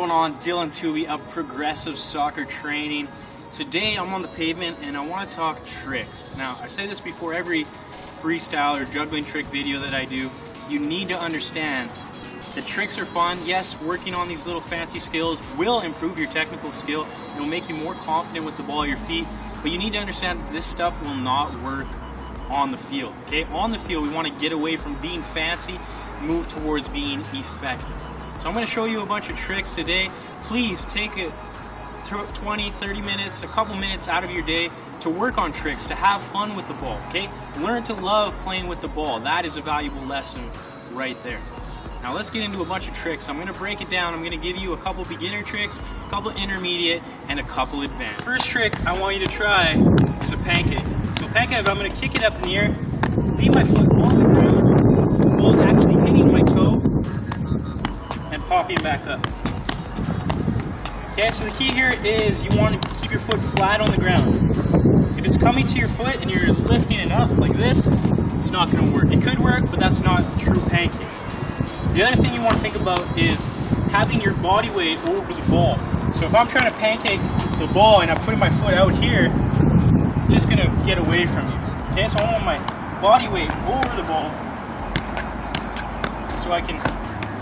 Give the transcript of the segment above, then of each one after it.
going on? Dylan Tooby of Progressive Soccer Training. Today I'm on the pavement and I want to talk tricks. Now I say this before every freestyle or juggling trick video that I do. You need to understand that tricks are fun. Yes, working on these little fancy skills will improve your technical skill. It'll make you more confident with the ball at your feet. But you need to understand that this stuff will not work on the field. Okay, on the field we want to get away from being fancy, move towards being effective. So I'm going to show you a bunch of tricks today. Please take it 20, 30 minutes, a couple minutes out of your day to work on tricks, to have fun with the ball, okay? Learn to love playing with the ball. That is a valuable lesson right there. Now let's get into a bunch of tricks. I'm going to break it down. I'm going to give you a couple beginner tricks, a couple intermediate, and a couple advanced. First trick I want you to try is a pancake. So pancake, I'm going to kick it up in the air, leave my foot on the ground, the ball's actually hitting my toe, and popping back up. Okay, so the key here is you want to keep your foot flat on the ground. If it's coming to your foot and you're lifting it up like this, it's not going to work. It could work, but that's not true pancake. The other thing you want to think about is having your body weight over the ball. So if I'm trying to pancake the ball and I'm putting my foot out here, it's just going to get away from you. Okay, so I want my body weight over the ball so I can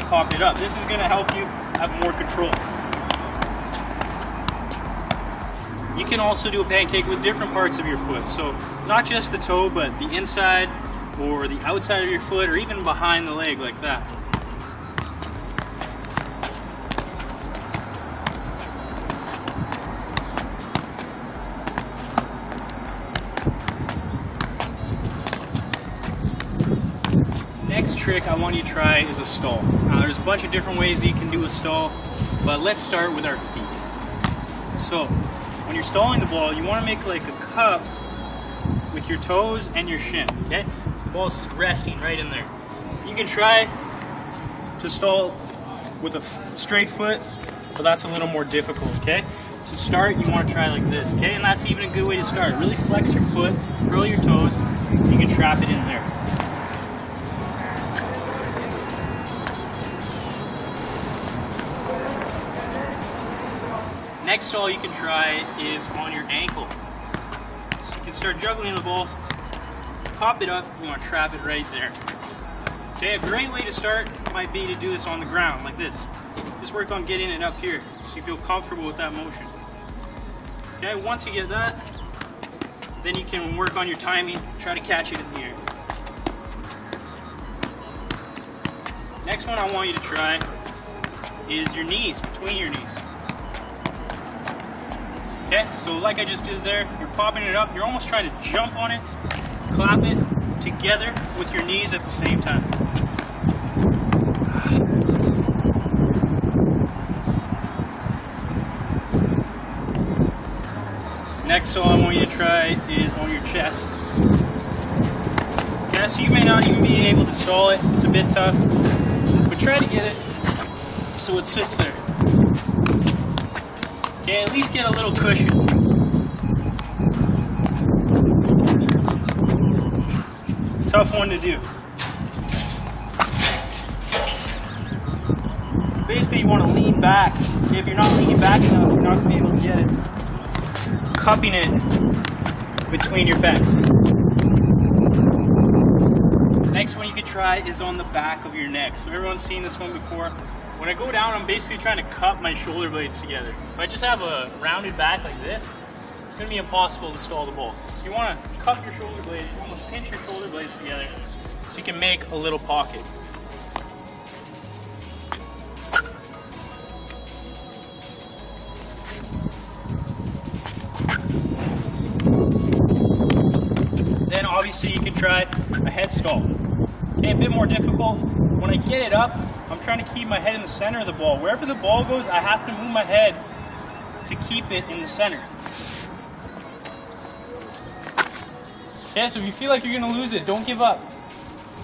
pop it up. This is going to help you have more control. You can also do a pancake with different parts of your foot. So not just the toe, but the inside or the outside of your foot, or even behind the leg like that. Next trick I want you to try is a stall. Now there's a bunch of different ways that you can do a stall, but let's start with our feet. So when you're stalling the ball, you want to make like a cup with your toes and your shin, okay? So the ball's resting right in there. You can try to stall with a straight foot, but that's a little more difficult, okay? To start, you want to try like this, okay? And that's even a good way to start. Really flex your foot, curl your toes, you can trap it in there. Next stall you can try is on your ankle. So you can start juggling the ball, pop it up, you want to trap it right there. Okay, a great way to start might be to do this on the ground, like this. Just work on getting it up here, so you feel comfortable with that motion. Okay, once you get that, then you can work on your timing, try to catch it in the air. Next one I want you to try is your knees, between your knees. Okay, so like I just did there, you're popping it up, you're almost trying to jump on it, clap it together with your knees at the same time. Next stall I want you to try is on your chest. Okay, so you may not even be able to stall it, it's a bit tough, but try to get it so it sits there. Okay, at least get a little cushion. Tough one to do. Basically you want to lean back. Okay, if you're not leaning back enough, you're not going to be able to get it. Cupping it between your pecs. Next one you could try is on the back of your neck. So everyone's seen this one before. When I go down, I'm basically trying to cup my shoulder blades together. If I just have a rounded back like this, it's going to be impossible to stall the ball. So you want to cup your shoulder blades, you almost pinch your shoulder blades together so you can make a little pocket. Then obviously you can try a head stall. Okay, a bit more difficult. When I get it up, I'm trying to keep my head in the center of the ball. Wherever the ball goes, I have to move my head to keep it in the center. Okay, so if you feel like you're going to lose it, don't give up.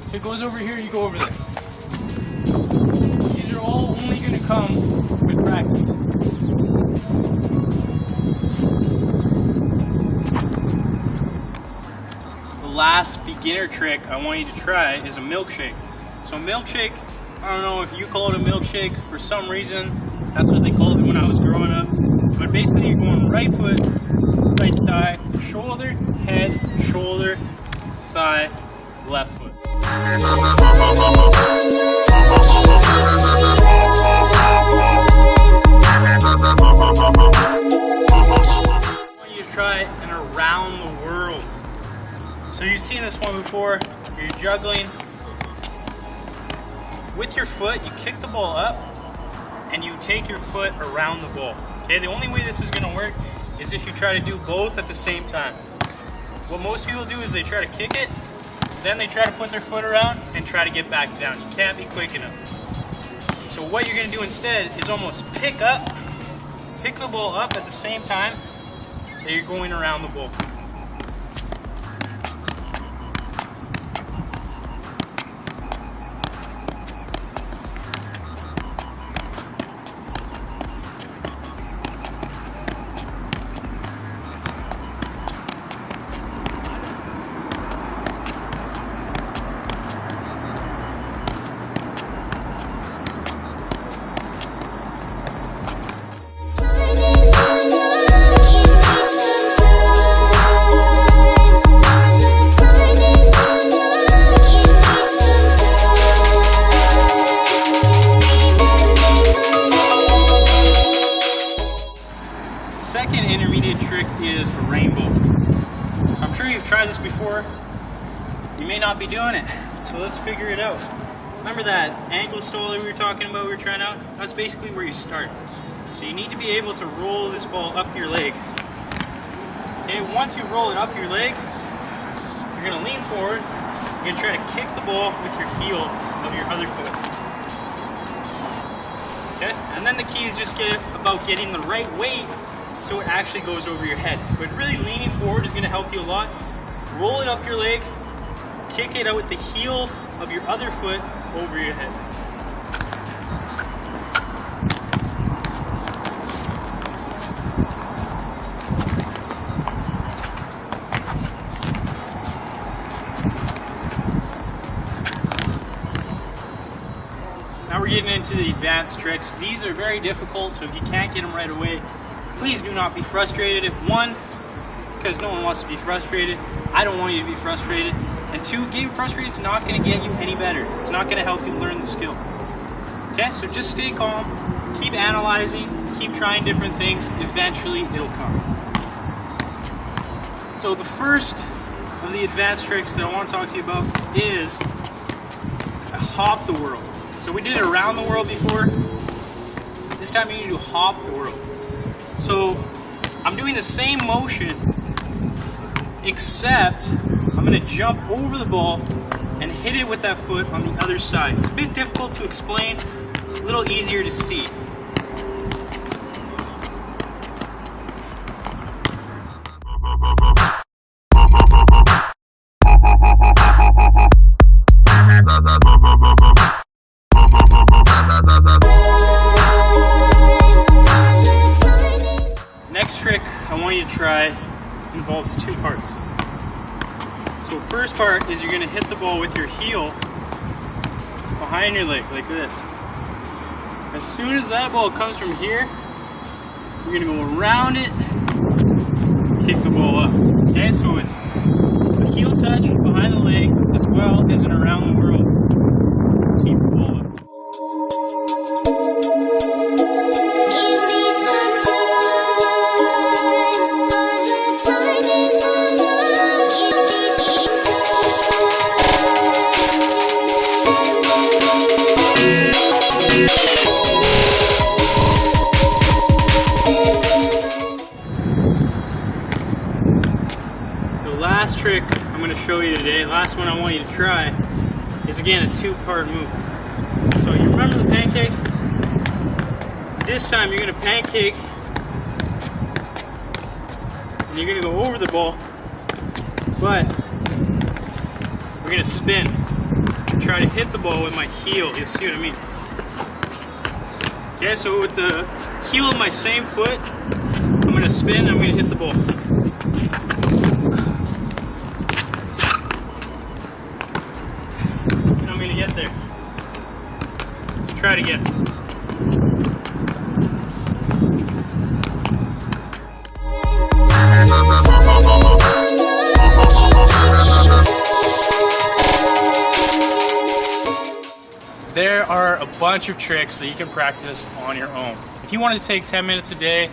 If it goes over here, you go over there. These are all only going to come with practice. The last beginner trick I want you to try is a milkshake. So a milkshake I don't know if you call it a milkshake. For some reason, that's what they called it when I was growing up. But basically, you're going right foot, right thigh, shoulder, head, shoulder, thigh, left foot. I want you to try an around the world. So you've seen this one before. You're juggling. With your foot, you kick the ball up and you take your foot around the ball. Okay, the only way this is going to work is if you try to do both at the same time. What most people do is they try to kick it, then they try to put their foot around and try to get back down. You can't be quick enough. So what you're going to do instead is almost pick the ball up at the same time that you're going around the ball. Second intermediate trick is a rainbow. So I'm sure you've tried this before. You may not be doing it. So let's figure it out. Remember that ankle stall that we were talking about, we were trying out? That's basically where you start. So you need to be able to roll this ball up your leg. Okay, once you roll it up your leg, you're going to lean forward. You're going to try to kick the ball with your heel of your other foot. Okay, and then the key is just about getting the right weight so it actually goes over your head. But really leaning forward is going to help you a lot. Roll it up your leg, kick it out with the heel of your other foot over your head. Now we're getting into the advanced tricks. These are very difficult, so if you can't get them right away, please do not be frustrated. One, because no one wants to be frustrated. I don't want you to be frustrated. And two, getting frustrated is not going to get you any better. It's not going to help you learn the skill. Okay, so just stay calm, keep analyzing, keep trying different things. Eventually, it'll come. So the first of the advanced tricks that I want to talk to you about is hop the world. So we did it around the world before. This time you need to hop the world. So I'm doing the same motion, except I'm going to jump over the ball and hit it with that foot on the other side. It's a bit difficult to explain, a little easier to see. Next trick I want you to try involves two parts. So first part is you're going to hit the ball with your heel behind your leg like this. As soon as that ball comes from here, you're going to go around it, kick the ball up. Okay, so it's a heel touch behind the leg as well as an around the world. Keep the ball up. Last trick I'm going to show you today, last one I want you to try, is again a two-part move. So you remember the pancake? This time you're going to pancake and you're going to go over the ball, but we're going to spin and try to hit the ball with my heel. You'll see what I mean. Okay, so with the heel of my same foot, I'm going to spin and I'm going to hit the ball. Get there. try it again. There are a bunch of tricks that you can practice on your own. If you want to take 10 minutes a day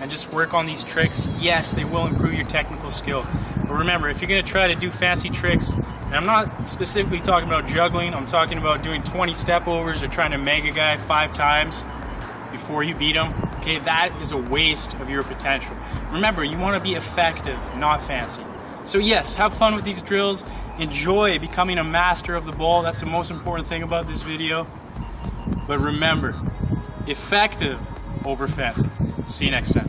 and just work on these tricks, yes, they will improve your technical skill. But remember, if you're going to try to do fancy tricks, and I'm not specifically talking about juggling, I'm talking about doing 20 step overs or trying to make a guy 5 times before you beat him, okay, that is a waste of your potential. Remember, you want to be effective, not fancy. So yes, have fun with these drills, enjoy becoming a master of the ball, that's the most important thing about this video. But remember, effective over fancy. See you next time.